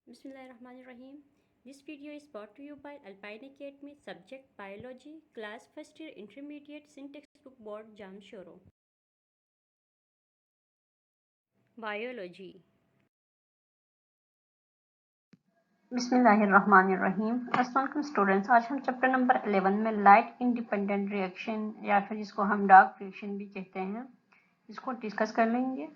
Bismillahirrahmanirrahim. This video is brought to you by Alpine Academy, subject Biology, class first year intermediate, syntax book board Jamshoro. Biology. बिस्मिल्लाहिर्रहमानिर्रहीम। अस्सलाम वालेकुम students, आज हम chapter number 11 में light independent reaction या फिर जिसको हम डार्क रिएक्शन भी कहते हैं, इसको डिस्कस कर लेंगे।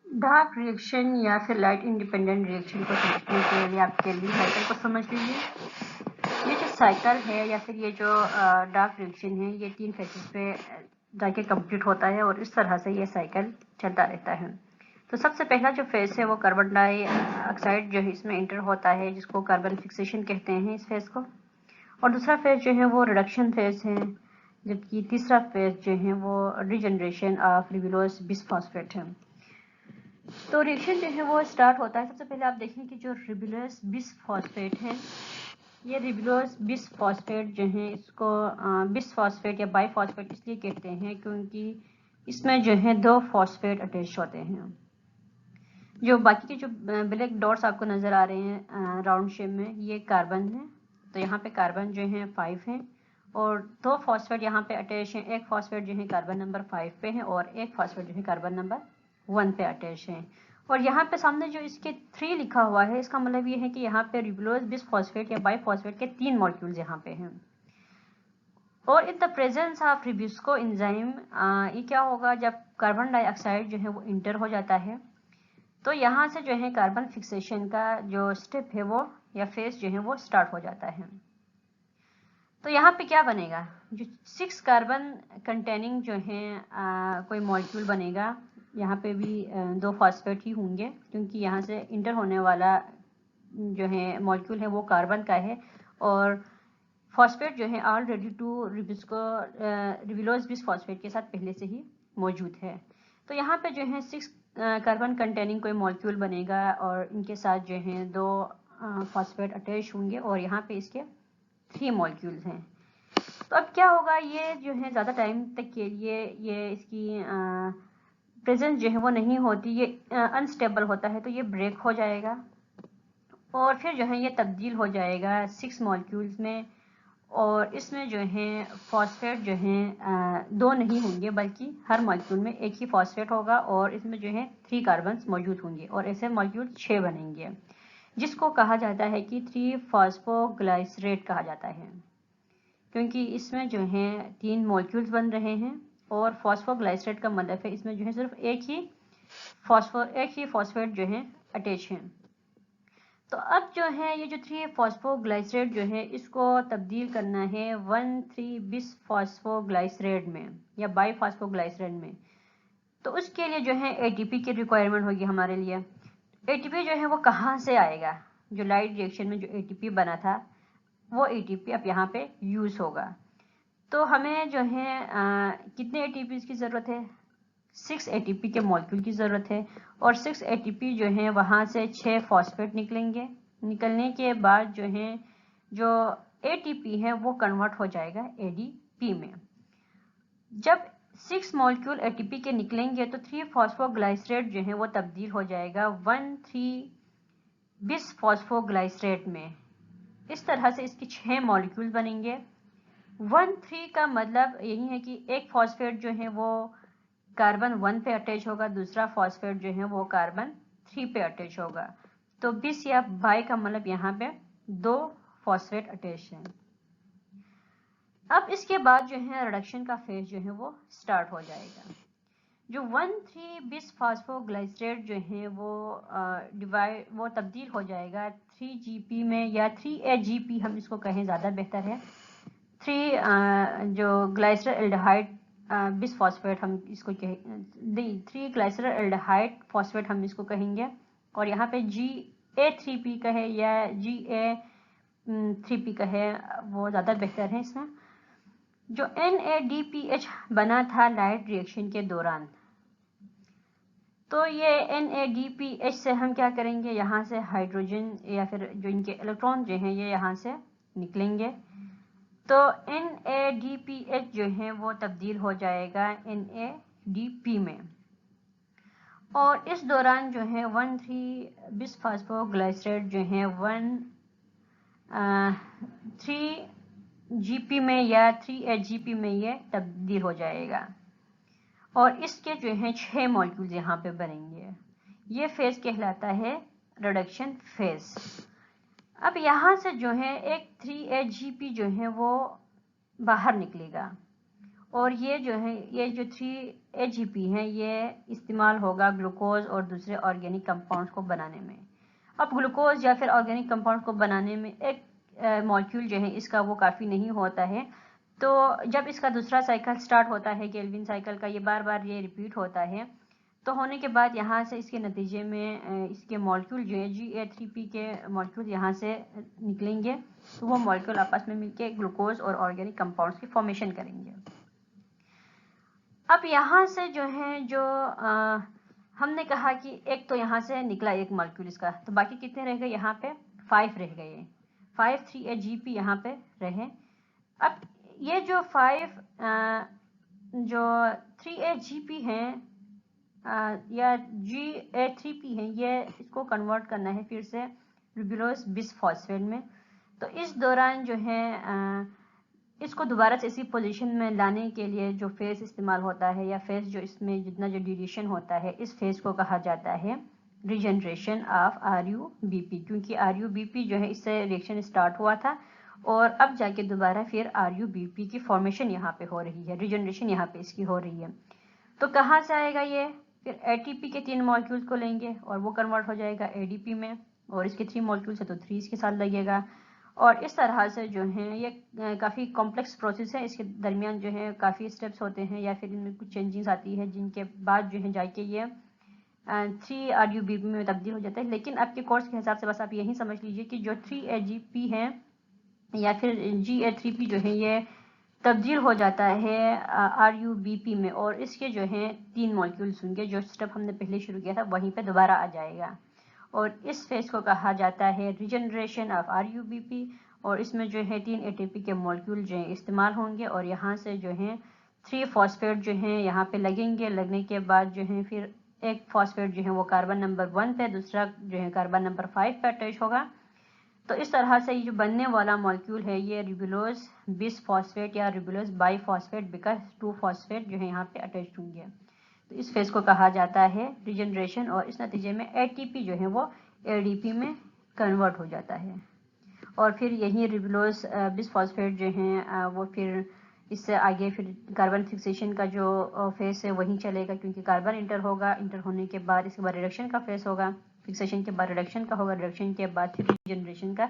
डार्क रिएक्शन या फिर लाइट इंडिपेंडेंट रिएक्शन को समझने के लिए आप केल्विन साइकिल को समझ लीजिए। ये जो साइकिल है या फिर ये जो डार्क रिएक्शन है, ये 3 फेजेस पे जाके कंप्लीट होता है और इस तरह से ये साइकिल चलता रहता है। तो सबसे पहला जो फेज है वो कार्बन डाइऑक्साइड जो है इसमें इंटर होता है, जिसको कार्बन फिक्सेशन कहते हैं इस फेज को। और दूसरा फेज जो है वो रिडक्शन फेज है, जबकि तीसरा फेज जो है वो रिजनरेशन ऑफ रिबुलोस बिसफॉस्फेट है। तो रिएक्शन जो है वो स्टार्ट होता है। सबसे पहले आप देखें कि जो रिबुलोस बिसफॉस्फेट है, ये रिबुलोस बिसफॉस्फेट जो है इसको बिसफॉस्फेट या बाइफॉस्फेट इसलिए कहते हैं क्योंकि इसमें जो है 2 फॉस्फेट अटैच होते हैं। जो बाकी के जो ब्लैक डॉट्स आपको नज़र आ रहे हैं राउंड शेप में, ये कार्बन है। तो यहाँ पे कार्बन जो है 5 है और 2 फॉस्फेट यहाँ पे अटैच हैं। एक फॉस्फेट जो है कार्बन नंबर 5 पे है और एक फॉस्फेट जो है कार्बन नंबर 1 पे अटैच है। और यहाँ पे सामने जो इसके 3 लिखा हुआ है, इसका मतलब ये है कि यहाँ पे रिबुलोस बिसफॉस्फेट या बाइफॉस्फेट के 3 मॉलिक्यूल्स यहाँ पे हैं। और in the presence of rubisco enzyme, ये क्या होगा जब कार्बन डाइऑक्साइड जो है वो इंटर हो जाता है, तो यहाँ से जो है कार्बन फिक्सेशन का जो स्टेप है वो या फेज जो है वो स्टार्ट हो जाता है। तो यहाँ पे क्या बनेगा, जो 6 कार्बन कंटेनिंग जो है कोई मॉलिक्यूल बनेगा। यहाँ पे भी 2 फॉस्फेट ही होंगे क्योंकि यहाँ से इंटर होने वाला जो है मॉलिक्यूल है वो कार्बन का है और फॉस्फेट जो है ऑलरेडी 2 रिबुलोस बिसफॉस्फेट के साथ पहले से ही मौजूद है। तो यहाँ पे जो है 6 कार्बन कंटेनिंग कोई मॉलिक्यूल बनेगा और इनके साथ जो है 2 फॉस्फेट अटैच होंगे और यहाँ पे इसके 3 मॉलिक्यूल्स हैं। तो अब क्या होगा, ये जो है ज़्यादा टाइम तक के लिए ये इसकी प्रेजेंस जो है वो नहीं होती, ये अनस्टेबल होता है, तो ये ब्रेक हो जाएगा और फिर जो है ये तब्दील हो जाएगा 6 मॉलिक्यूल्स में। और इसमें जो है फॉस्फेट जो है 2 नहीं होंगे बल्कि हर मॉलिक्यूल में एक ही फॉस्फेट होगा और इसमें जो है 3 कार्बन्स मौजूद होंगे और ऐसे मॉलिक्यूल 6 बनेंगे, जिसको कहा जाता है कि 3 फॉस्फोग्लाइसरेट कहा जाता है, क्योंकि इसमें जो है 3 मॉलिक्यूल्स बन रहे हैं और फॉस्फोग्लाइसरेट का मतलब है इसमें जो है सिर्फ एक ही फॉस्फेट जो है अटैच है। तो अब जो है ये जो 3 फॉस्फोग्लाइसरेट जो है इसको तब्दील करना है 1,3 बिस फॉस्फोग्लाइसरेट में या बाइफॉस्फोग्लाइसरेट में। तो उसके लिए जो है एटीपी की रिक्वायरमेंट होगी हमारे लिए। एटीपी जो है वो कहाँ से आएगा, जो लाइट रिएक्शन में जो एटीपी बना था वो एटीपी अब यहाँ पे यूज होगा। तो हमें जो है कितने एटीपी की ज़रूरत है, 6 एटीपी के मॉलिक्यूल की ज़रूरत है और 6 एटीपी जो है वहाँ से 6 फॉस्फेट निकलेंगे। निकलने के बाद जो है जो एटीपी है वो कन्वर्ट हो जाएगा एडीपी में। जब 6 मॉलिक्यूल एटीपी के निकलेंगे तो 3 फॉस्फोग्लाइसरेट जो है वो तब्दील हो जाएगा 1,3 बिस फॉस्फोग्लाइसरेट में। इस तरह से इसके 6 मॉलिक्यूल बनेंगे। 1,3 का मतलब यही है कि एक फॉस्फेट जो है वो कार्बन 1 पे अटैच होगा, दूसरा फॉस्फेट जो है वो कार्बन 3 पे अटैच होगा। तो बिस या बाई का मतलब यहाँ पे 2 फॉस्फेट अटैच है। अब इसके बाद जो है रिडक्शन का फेज जो है वो स्टार्ट हो जाएगा। जो 1,3 बिस फॉस्फोग्लाइसरेट जो है वो तब्दील हो जाएगा 3GP में या 3AGP हम इसको कहें ज़्यादा बेहतर है। 3 जो ग्लाइसरल्डिहाइड बिसफॉस्फेट हम इसको 3 ग्लाइसरल्डिहाइड फॉस्फेट हम इसको कहेंगे और यहाँ पे GA3P कहे या GA3P कहे वो ज़्यादा बेहतर है। इसमें जो NADPH बना था लाइट रिएक्शन के दौरान, तो ये NADPH से हम क्या करेंगे, यहाँ से हाइड्रोजन या फिर जो इनके इलेक्ट्रॉन जो हैं ये यहाँ से निकलेंगे। तो NADPH जो है वो तब्दील हो जाएगा NADP में और इस दौरान जो है 1,3-बिसफॉस्फोग्लिसराइड जो है 3GP में या 3HGP में ये तब्दील हो जाएगा और इसके जो है 6 मॉलिक्यूल्स यहाँ पे बनेंगे। ये फेज कहलाता है रिडक्शन फेज। अब यहाँ से जो है एक 3HGP जो है वो बाहर निकलेगा और ये जो है ये जो 3HGP है ये इस्तेमाल होगा ग्लूकोज और दूसरे ऑर्गेनिक कंपाउंड्स को बनाने में। अब ग्लूकोज या फिर ऑर्गेनिक कंपाउंड को बनाने में एक मॉलिक्यूल जो है इसका वो काफ़ी नहीं होता है, तो जब इसका दूसरा साइकिल स्टार्ट होता है केल्विन साइकिल का, ये बार बार ये रिपीट होता है, तो होने के बाद यहाँ से इसके नतीजे में इसके मॉलिक्यूल जो है Ga3P के मॉलिक्यूल यहाँ से निकलेंगे, तो वो मॉलिक्यूल आपस में मिलके ग्लूकोज और ऑर्गेनिक कंपाउंड्स की फॉर्मेशन करेंगे। अब यहाँ से जो है हमने कहा कि एक तो यहाँ से निकला एक मॉलिक्यूल इसका, तो बाकी कितने रह गए? यहाँ पे 5 रह गए, 5 3HGP यहाँ पे रहे। अब ये जो 5 जो 3HGP हैं या Ga3P हैं, ये इसको कन्वर्ट करना है फिर से रिबुलोज बिसफॉस्फेट में। तो इस दौरान जो है इसको दोबारा से इसी पोजीशन में लाने के लिए जो फेज इस्तेमाल होता है या फेज जो इसमें जितना जो ड्यूरेशन होता है, इस फेज को कहा जाता है रीजनरेशन ऑफ RUBP, क्योंकि RUBP जो है इससे रिएक्शन स्टार्ट हुआ था और अब जाके दोबारा फिर RUBP की फॉर्मेशन यहाँ पे हो रही है, रीजनरेशन यहाँ पे इसकी हो रही है। तो कहाँ से आएगा ये? फिर ATP के 3 मॉलिक्यूल्स को लेंगे और वो कन्वर्ट हो जाएगा ADP में, और इसके 3 मॉलिक्यूल्स है तो 3 इसके साथ लगेगा, और इस तरह से जो है ये काफ़ी कॉम्प्लेक्स प्रोसेस है। इसके दरमियान जो है काफ़ी स्टेप्स होते हैं या फिर इनमें कुछ चेंजिंग्स आती है, जिनके बाद जो है जाके ये 3RUBP में तब्दील हो जाता है। लेकिन आपके कोर्स के हिसाब से बस आप यही समझ लीजिए कि जो 3HGP है या फिर Ga3P जो है ये तब्दील हो जाता है RUBP में, और इसके जो है 3 मॉलिक्यूल्स होंगे। जो स्टेप हमने पहले शुरू किया था वहीं पे दोबारा आ जाएगा, और इस फेज को कहा जाता है रीजनरेशन ऑफ RUBP, और इसमें जो है 3 ATP के मॉलिक्यूल जो है इस्तेमाल होंगे और यहाँ से जो है 3 फॉस्फेट जो है यहाँ पे लगेंगे। लगने के बाद जो है फिर एक फॉस्फेट जो है वो कार्बन नंबर 1 पे, दूसरा जो है कार्बन नंबर 5 पे अटैच होगा। तो इस तरह से ये जो बनने वाला मॉलिक्यूल है ये रिबुलोज बिसफॉस्फेट या रिबुलोज बाईफॉस्फेट, बिकॉज 2 फॉस्फेट जो है यहाँ पे अटैच होंगे। तो इस फेज को कहा जाता है रीजनरेशन, और इस नतीजे में ATP जो है वो ADP में कन्वर्ट हो जाता है, और फिर यही रिबुलोज बिसफॉस्फेट जो है वो फिर इससे आगे फिर कार्बन फिक्सेशन का जो फेज है वहीं चलेगा, क्योंकि कार्बन इंटर होगा, इंटर होने के बाद इसके बाद रिडक्शन का फेज होगा, फिक्सेशन के बाद रिडक्शन का होगा, रिडक्शन के बाद फिर रीजनरेशन का।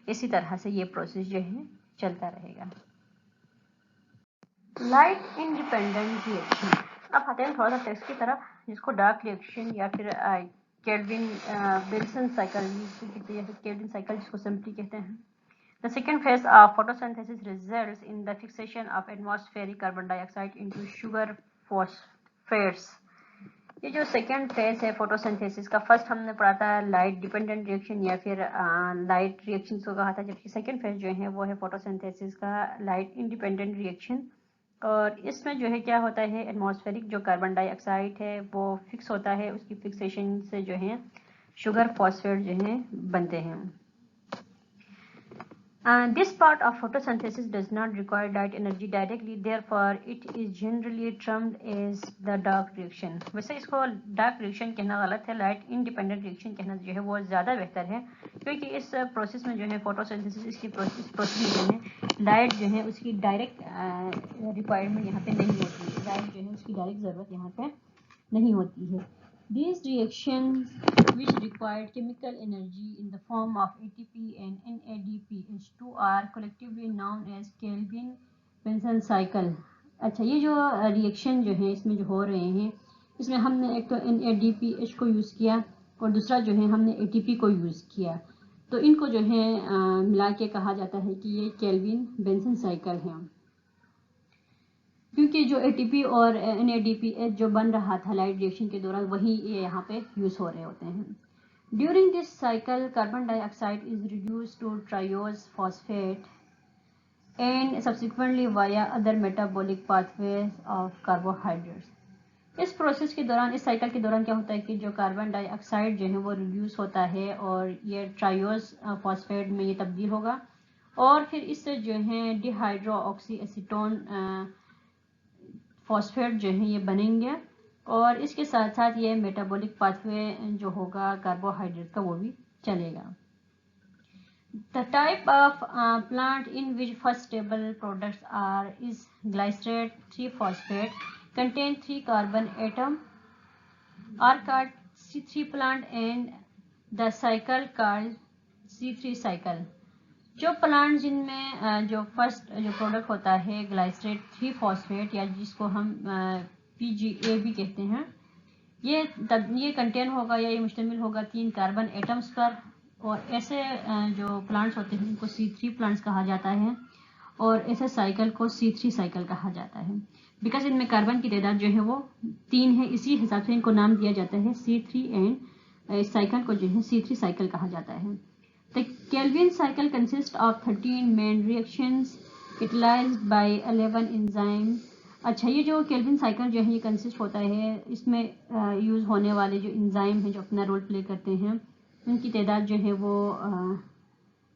इसी तरह से ये प्रोसेस जो है चलता रहेगा। Light independent reaction. अब आते हैं थोड़ा सा टेक्स्ट की तरफ, जिसको डार्क रिएक्शन या फिर केल्विन बेल्सन साइकिल या फिर केल्विन साइकिल जिसको सिंपली कहते हैं। The second phase of photosynthesis results in the fixation of atmospheric carbon dioxide into sugar phosphates. ये जो सेकेंड फेज है फोटोसिंथेसिस का, फर्स्ट हमने पढ़ा था लाइट डिपेंडेंट रिएक्शन या फिर लाइट रिएक्शन को कहा था, जबकि सेकेंड फेज जो है वो है फोटोसिंथेसिस का लाइट इंडिपेंडेंट रिएक्शन। और इसमें जो है क्या होता है, एटमॉस्फेरिक जो कार्बन डाइऑक्साइड है वो फिक्स होता है, उसकी फिक्सेशन से जो है शुगर फॉस्फेट जो है बनते हैं। This part of photosynthesis does not require light energy directly, therefore it is generally termed as the dark reaction. वैसे इसको dark reaction कहना गलत है, light independent reaction कहना जो है वो ज़्यादा बेहतर है, क्योंकि इस प्रोसेस में जो है फोटोसिंथेसिस इसकी प्रोसेस में जो है लाइट जो है उसकी डायरेक्ट रिक्वायरमेंट यहाँ पे नहीं होती है, लाइट जो है उसकी डायरेक्ट ज़रूरत यहाँ पे नहीं होती है। These reactions, which require chemical energy in the form of ATP and NADPH2, are collectively known as Kelvin-Benson cycle. अच्छा, ये जो रिएक्शन जो है इसमें जो हो रहे हैं, इसमें हमने एक तो NADPH को यूज़ किया और दूसरा जो है हमने ATP को यूज़ किया, तो इनको जो है मिला के कहा जाता है कि ये केल्विन-बेंसन साइकिल है, क्योंकि जो ATP और NADPH जो बन रहा था लाइट रिएक्शन के दौरान वही ये यहाँ पे यूज़ हो रहे होते हैं। During this cycle carbon dioxide is reduced to triose phosphate and subsequently via other metabolic pathways of carbohydrates. इस प्रोसेस के दौरान, इस साइकिल के दौरान क्या होता है कि जो कार्बन डाइऑक्साइड जो है वो रिड्यूस होता है और ये ट्रायोस फॉस्फेट में ये तब्दील होगा और फिर इससे जो है डिहाइड्रो ऑक्सी एसीटोन फॉस्फेट जो है ये बनेंगे और इसके साथ साथ ये मेटाबॉलिक पाथवे जो होगा कार्बोहाइड्रेट का वो भी चलेगा। The type of plant in which first stable products is glycerate 3-phosphate contain 3 carbon atom are called C3 plant and the cycle called C3 cycle। जो प्लांट जिनमें जो फर्स्ट जो प्रोडक्ट होता है ग्लाइसरेट 3-फॉस्फेट या जिसको हम PGA भी कहते हैं, ये कंटेन होगा या ये मुश्तमिल होगा 3 कार्बन एटम्स पर और ऐसे जो प्लांट्स होते हैं उनको C3 प्लांट्स कहा जाता है और ऐसे साइकिल को C3 साइकिल कहा जाता है। बिकॉज इनमें कार्बन की तादाद जो है वो 3 है, इसी हिसाब से इनको नाम दिया जाता है C3 एंड इस साइकिल को जो है C3 साइकिल कहा जाता है। The Kelvin cycle consists of 13 main reactions catalyzed by 11 enzymes। अच्छा, ये जो केल्विन साइकिल जो है ये कंसिस्ट होता है, इसमें यूज़ होने वाले जो इंजाइम हैं जो अपना रोल प्ले करते हैं उनकी तादाद जो है वो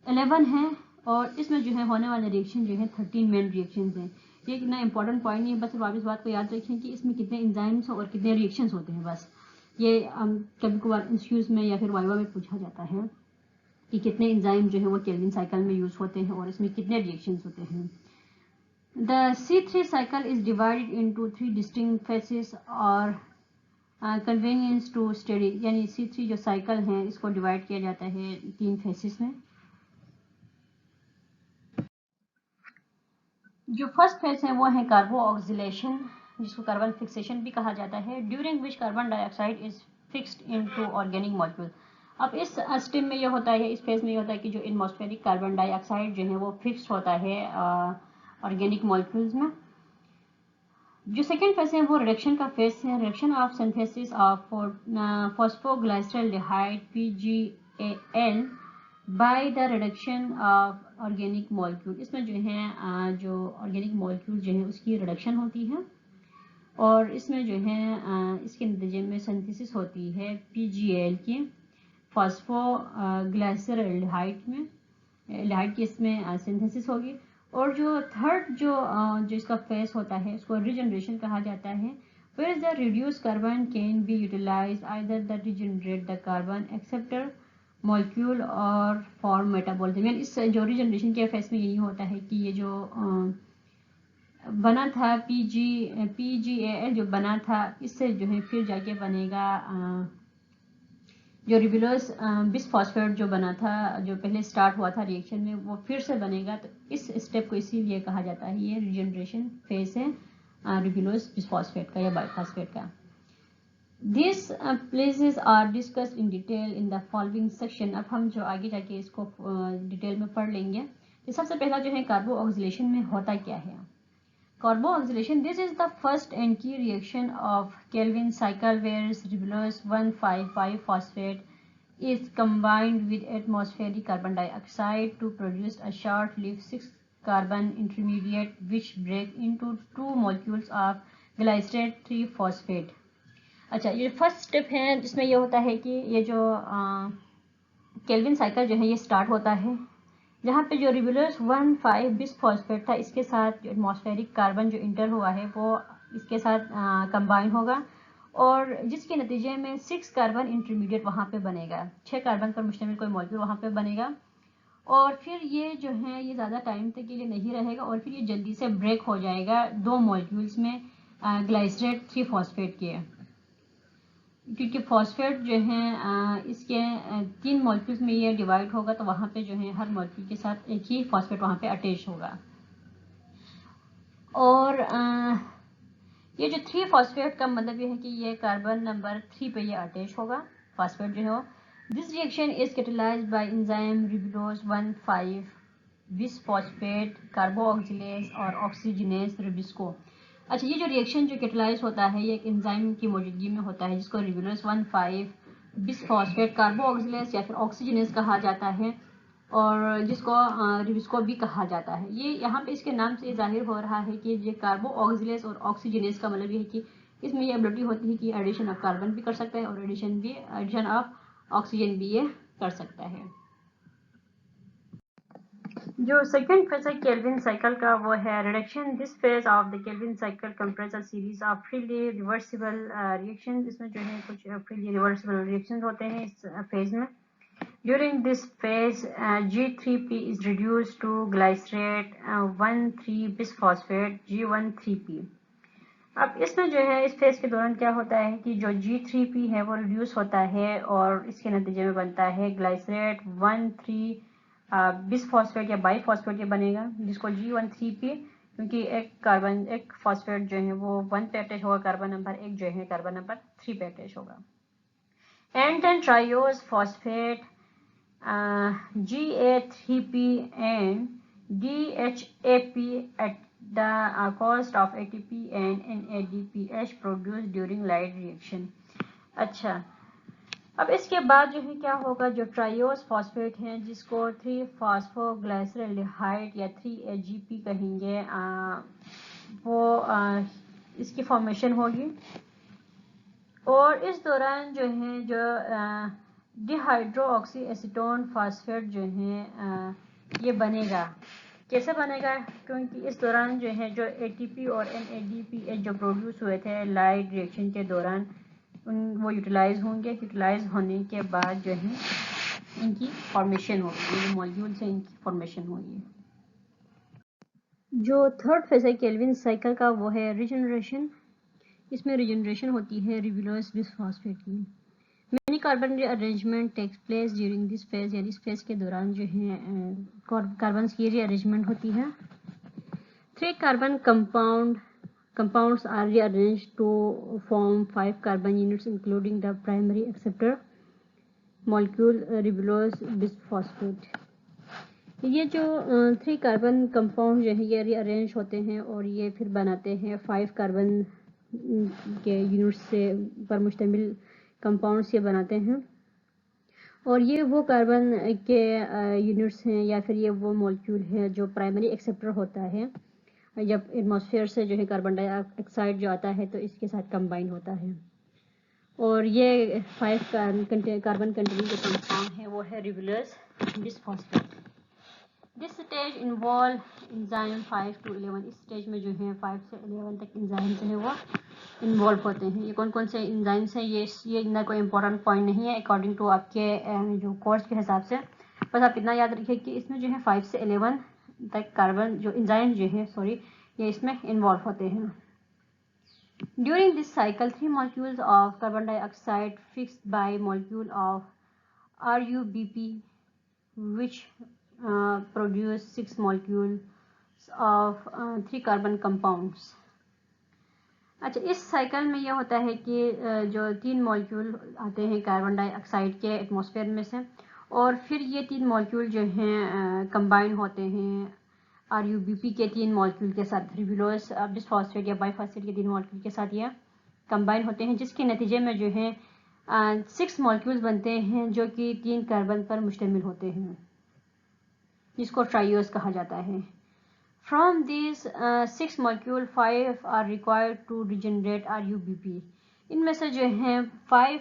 11 है और इसमें जो है होने वाले रिएक्शन जो है 13 मेन रिएक्शंस हैं। ये इतना इंपॉर्टेंट पॉइंट नहीं है, बस आप इस बात को याद रखें कि इसमें कितने इंजाइम्स और कितने रिएक्शंस होते हैं। बस ये कभी कभार इंस्टीट्यूट में या फिर वाइवा में पूछा जाता है कि कितने एंजाइम जो है वो केल्विन साइकिल में यूज होते हैं और इसमें कितने रिएक्शंस होते हैं। The C3 cycle is divided into 3 distinct phases और convenience to study, यानी C3 जो साइकिल है इसको डिवाइड किया जाता है 3 फेसेस में। जो फर्स्ट फेज है वो है कार्बो ऑक्सीलेशन, जिसको कार्बन फिक्सेशन भी कहा जाता है, during which carbon dioxide is fixed into organic molecule. अब इस स्टेप में ये होता है, इस फेज में ये होता है कि जो एटमॉस्फेरिक कार्बन डाइऑक्साइड जो है वो फिक्स होता है ऑर्गेनिक मॉलिक्यूल्स में। जो सेकेंड फेज है वो रिडक्शन का फेज है, reduction of synthesis of phosphoglyceraldehyde PGAL by the reduction of organic molecule. इसमें जो है जो ऑर्गेनिक मॉलिक्यूल जो है उसकी रिडक्शन होती है और इसमें जो है इसके नतीजे में सिंथेसिस होती है PGAL की फॉस्फोग्लाइसरल्डिहाइड में, एल्डिहाइड की इसमें सिंथेसिस होगी। और जो थर्ड जो इसका फेज होता है उसको रीजनरेशन कहा जाता है, where the reduced carbon can be utilized either to regenerate the carbon acceptor molecule or for metabolism। यानी इस जो रीजनरेशन के फेज में यही होता है कि ये जो बना था PGAL जो बना था इससे जो है फिर जाके बनेगा जो रिबुलोस बिसफॉस्फेट जो बना था, जो पहले स्टार्ट हुआ था रिएक्शन में, वो फिर से बनेगा। तो इस स्टेप को इसीलिए कहा जाता है, ये रिजनरेशन फेज है रिबुलोस बिसफॉस्फेट का या बाइफॉस्फेट का। This places are discussed in detail in the following section. अब हम जो आगे जाके इसको डिटेल में पढ़ लेंगे। तो सबसे पहला जो है कार्बो ऑक्सीलेशन में होता क्या है। Carbo oxidation, this is the first and key reaction of Kelvin cycle where ribulose 1,5,5-phosphate is combined with atmospheric carbon dioxide to produce a short-lived 6-carbon intermediate which break into 2 molecules of glycerate 3-phosphate। अच्छा, ये first step है जिसमें ये होता है कि ये जो केल्विन साइकिल जो है ये स्टार्ट होता है जहाँ पे जो रिबुलोस 1,5 बिसफॉस्फेट था इसके साथ जो एटमॉस्फेरिक कार्बन जो इंटर हुआ है वो इसके साथ कंबाइन होगा और जिसके नतीजे में 6 कार्बन इंटरमीडिएट वहाँ पे बनेगा, 6 कार्बन पर मुश्तमिल कोई मॉलिक्यूल वहाँ पे बनेगा और फिर ये जो है ये ज़्यादा टाइम तक के लिए नहीं रहेगा और फिर ये जल्दी से ब्रेक हो जाएगा 2 मॉलिक्यूल्स में ग्लाइसरेट 3-फॉस्फेट के, क्योंकि फॉस्फेट जो है इसके 3 मॉलिक्यूल्स में ये डिवाइड होगा तो वहाँ पे जो है हर मॉलिक्यूल के साथ एक ही फॉस्फेट वहाँ पे अटैच होगा। और ये जो 3 फॉस्फेट का मतलब ये है कि ये कार्बन नंबर 3 पे ये अटैच होगा फॉस्फेट जो है। This reaction is catalysed by enzyme ribulose 1,5 bisphosphate carboxylase और ऑक्सीजनेज रिबिस्को। अच्छा, ये जो रिएक्शन जो कैटलाइज होता है ये एक एंजाइम की मौजूदगी में होता है जिसको रिबुलोस 1,5 बिसफॉस्फेट कार्बोऑक्सिलेज या फिर ऑक्सीजनेज कहा जाता है और जिसको रिबिस्को भी कहा जाता है। ये यहाँ पे इसके नाम से जाहिर हो रहा है कि ये कार्बोऑक्सिलेज और ऑक्सीजनेज का मतलब ये है कि इसमें ये एबिलिटी होती है कि एडिशन ऑफ कार्बन भी कर सकता है और एडिशन ऑफ ऑक्सीजन भी ये कर सकता है। जो सेकंड फेज है केल्विन साइकिल का वो है reduction. This phase of the Calvin cycle compress a series of freely reversible reaction. इसमें जो है कुछ फ्रीली रिवर्सिबल रिएक्शन होते हैं इस फेज में। During this phase G3P is reduced to glycerate 1,3-bisphosphate G13P। अब इसमें जो है इस फेज के दौरान क्या होता है कि जो G3P है वो रिड्यूस होता है और इसके नतीजे में बनता है ग्लाइसरेट 1,3-बिसफॉस्फेट या बाईफॉस्फेट ये बनेगा, जिसको G13P, क्योंकि एक फॉस्फेट जो है वो 1 पे अटैच होगा कार्बन नंबर, एक जो है कार्बन नंबर 3 पे अटैच होगा। And then triose phosphate Ga3P and DHAP at the cost of ATP and NADPH produced during light reaction। अच्छा, अब इसके बाद जो है क्या होगा, जो ट्रायोस फॉस्फेट हैं जिसको 3-फॉस्फोग्लाइसरल्डिहाइड या 3AGP कहेंगे, वो इसकी फॉर्मेशन होगी और इस दौरान जो है जो डिहाइड्रो ऑक्सी एसीटोन फास्फेट जो है ये बनेगा। कैसे बनेगा, क्योंकि इस दौरान जो है जो ATP और NADPH जो प्रोड्यूस हुए थे लाइट रिएक्शन के दौरान वो यूटिलाइज होंगे। यूटिलाइज होने के बाद जो है इनकी फॉर्मेशन होगी, मॉलिक्यूल से इनकी फॉर्मेशन होगी। जो थर्ड फेज है केल्विन साइकिल का वो है रिजनरेशन। इसमें रिजनरेशन होती है रिबुलोस बिसफॉस्फेट की। Many carbon rearrangement takes place during this phase, यानी इस फेज के दौरान जो है कार्बन की रीअरेंजमेंट होती है। 3 carbon compounds are rearranged to form 5 carbon units including the primary acceptor molecule ribulose bisphosphate। ये जो 3 कार्बन कंपाउंड जो है ये रीअरेंज होते हैं और ये फिर बनाते हैं 5 कार्बन के यूनिट्स से पर मुश्तमिल कंपाउंड्स ये बनाते हैं और ये वो कार्बन के यूनिट्स हैं या फिर ये वो मॉलिक्यूल है जो प्राइमरी एक्सेप्टर होता है। जब एटमॉस्फेयर से जो है कार्बन डाइऑक्साइड जो आता है तो इसके साथ कंबाइन होता है और ये 5 कार्बन कंटेनिंग जो कंपाउंड है वो है ribulose bisphosphate. This stage involve enzyme 5 to 11। इस स्टेज में जो है 5 से 11 तक इंजाइम जो है वो इन्वॉल्व होते हैं। ये कौन कौन से इंजाइम्स हैं ये इतना कोई इंपॉर्टेंट पॉइंट नहीं है अकॉर्डिंग टू आपके जो कोर्स के हिसाब से, बस आप इतना याद रखिए कि इसमें जो है 5 से 11 तक कार्बन जो इंजाइम जो है ये इसमें इन्वॉल्व होते हैं। During this cycle 3 molecules of carbon dioxide fixed by molecule of RuBP which produce 6 molecules of 3 carbon compounds। अच्छा, इस साइकिल में यह होता है कि जो 3 मॉलिक्यूल आते हैं कार्बन डाइऑक्साइड के एटमॉस्फेयर में से और फिर ये 3 मॉलिक्यूल जो हैं कंबाइन होते हैं RuBP के 3 मॉलिक्यूल के साथ, रिबुलोस बिसफॉस्फेट या बाईफॉस्फेट के 3 मॉलिक्यूल के साथ ये कंबाइन होते हैं, जिसके नतीजे में जो है 6 मॉलिक्यूल्स बनते हैं जो कि 3 कार्बन पर मुश्तमिल होते हैं, जिसको ट्रायोस कहा जाता है। From these 6 molecules 5 are required to regenerate RuBP। इनमें से जो हैं 5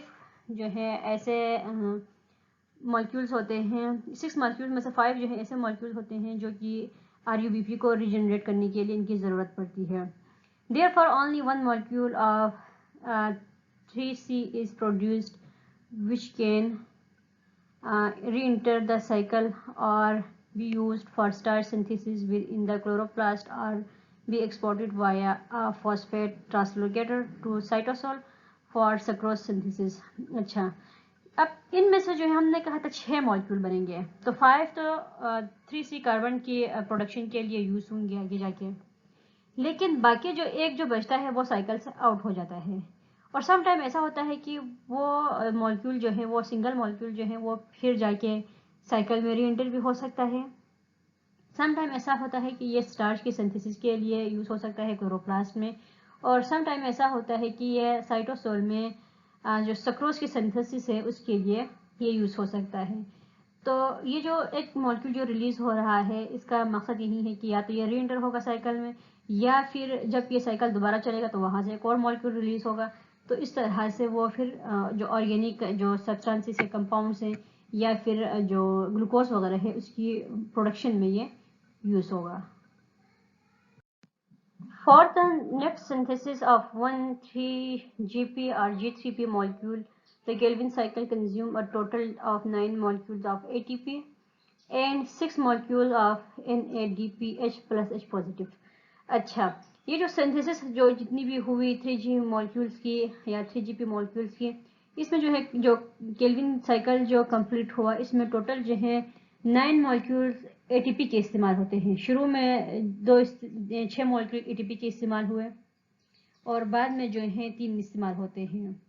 जो है ऐसे मॉलिक्यूल्स होते हैं, 6 मॉलिक्यूल्स में से 5 जो है ऐसे मॉलिक्यूल्स होते हैं जो कि RuBP को रिजेनरेट करने के लिए इनकी ज़रूरत पड़ती है। Therefore only one molecule of 3C is produced which can re-enter the cycle or be used for starch synthesis within the chloroplast or be exported via a phosphate translocator to cytosol for sucrose synthesis। अच्छा, अब इनमें से जो है हमने कहा था 6 molecule बनेंगे, तो 5 तो 3C कार्बन की प्रोडक्शन के लिए यूज होंगे आगे जाके, लेकिन बाकी जो एक जो बचता है वो साइकिल से आउट हो जाता है। और सम टाइम ऐसा होता है कि वो मॉलिक्यूल जो है वो सिंगल मॉलिक्यूल जो है वो फिर जाके साइकिल में री एंटर भी हो सकता है। सम टाइम ऐसा होता है कि ये स्टार्च की सिंथेसिस के लिए यूज़ हो सकता है क्लोरोप्लास्ट में, और सम टाइम ऐसा होता है कि ये साइटोसोल में जो सक्रोज की सिंथेसिस है उसके लिए ये यूज़ हो सकता है। तो ये जो एक मॉलिक्यूल जो रिलीज़ हो रहा है इसका मकसद यही है कि या तो ये री एंटर होगा साइकिल में या फिर जब ये साइकिल दोबारा चलेगा तो वहाँ से एक और मॉलिक्यूल रिलीज होगा। तो इस तरह से वो फिर जो ऑर्गेनिक जो सब्सटेंसेस है, कंपाउंड्स हैं, या फिर जो ग्लूकोज वगैरह है, उसकी प्रोडक्शन में ये यूज़ होगा। For the net synthesis of one 3GP or G3P molecule, the Calvin cycle consumes a total of 9 molecules of ATP and 6 molecules of NADPH plus H positive। अच्छा, ये जो सिंथेसिस जो जितनी भी हुई 3G मॉलिक्यूल्स की या 3GP मॉलिक्यूल्स की, इसमें जो है जो केल्विन साइकिल जो कंप्लीट हुआ, इसमें टोटल जो है 9 मॉलिक्यूल्स एटीपी के इस्तेमाल होते हैं। शुरू में 6 मॉलिक्यूल एटीपी के इस्तेमाल हुए और बाद में जो है 3 इस्तेमाल होते हैं।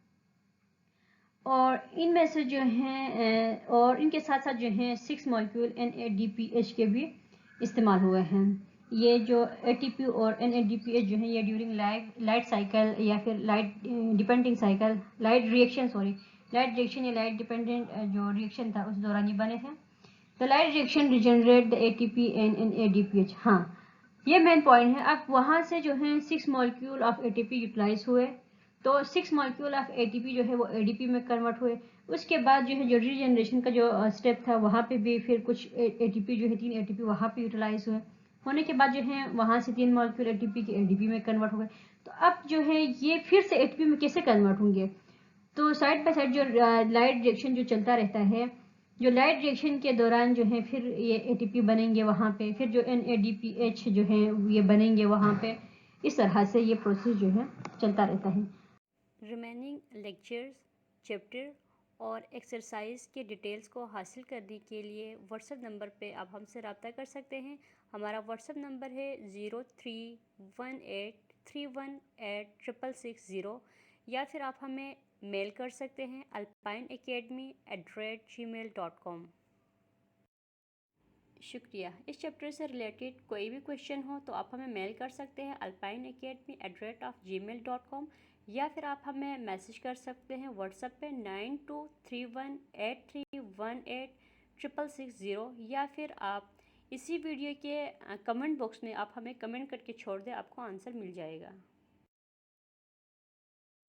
और इनमें से जो हैं और इनके साथ साथ जो हैं 6 मॉलिक्यूल NADPH के भी इस्तेमाल हुए हैं। ये जो ATP और NADPH जो है ये ड्यूरिंग लाइट साइकिल या फिर light depending cycle, light reaction या लाइट डिपेंडेंट जो रिएक्शन था उस दौरान ये बने थे। The light reaction regenerate the ATP and NADPH। हाँ, ये मेन पॉइंट है। अब वहाँ से जो है 6 मॉलिक्यूल ऑफ ATP यूटिलाइज हुए, तो 6 मॉलिक्यूल ऑफ ATP जो है वो ADP में कन्वर्ट हुए। उसके बाद जो है जो रीजनरेशन का जो स्टेप था, वहाँ पे भी फिर कुछ ATP जो है 3 ATP वहाँ पे यूटिलाइज हुए। होने के बाद जो है वहाँ से 3 मॉलिक्यूल ATP के ADP में कन्वर्ट हो गए। तो अब जो है ये फिर से ATP में कैसे कन्वर्ट होंगे? तो साइड बाय साइड जो लाइट रिएक्शन जो चलता रहता है, जो लाइट रिएक्शन के दौरान जो है फिर ये ATP बनेंगे वहाँ पे, फिर जो NADPH जो है ये बनेंगे वहाँ पे। इस तरह से ये प्रोसेस जो है चलता रहता है। रिमेनिंग लेक्चर्स, चैप्टर और एक्सरसाइज के डिटेल्स को हासिल करने के लिए व्हाट्सएप नंबर पे आप हमसे रब्ता कर सकते हैं। हमारा व्हाट्सएप नंबर है 0318318660, या फिर आप हमें मेल कर सकते हैं alpineacademy@gmail.com। शुक्रिया। इस चैप्टर से रिलेटेड कोई भी क्वेश्चन हो तो आप हमें मेल कर सकते हैं alpineacademy@gmail.com, या फिर आप हमें मैसेज कर सकते हैं व्हाट्सएप पे 923183186660, या फिर आप इसी वीडियो के कमेंट बॉक्स में आप हमें कमेंट करके छोड़ दें, आपको आंसर मिल जाएगा।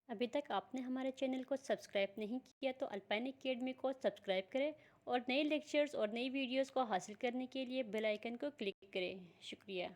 अभी तक आपने हमारे चैनल को सब्सक्राइब नहीं किया तो अल्पाइन एकेडमी को सब्सक्राइब करें और नए लेक्चर्स और नई वीडियोस को हासिल करने के लिए बेल आइकन को क्लिक करें। शुक्रिया।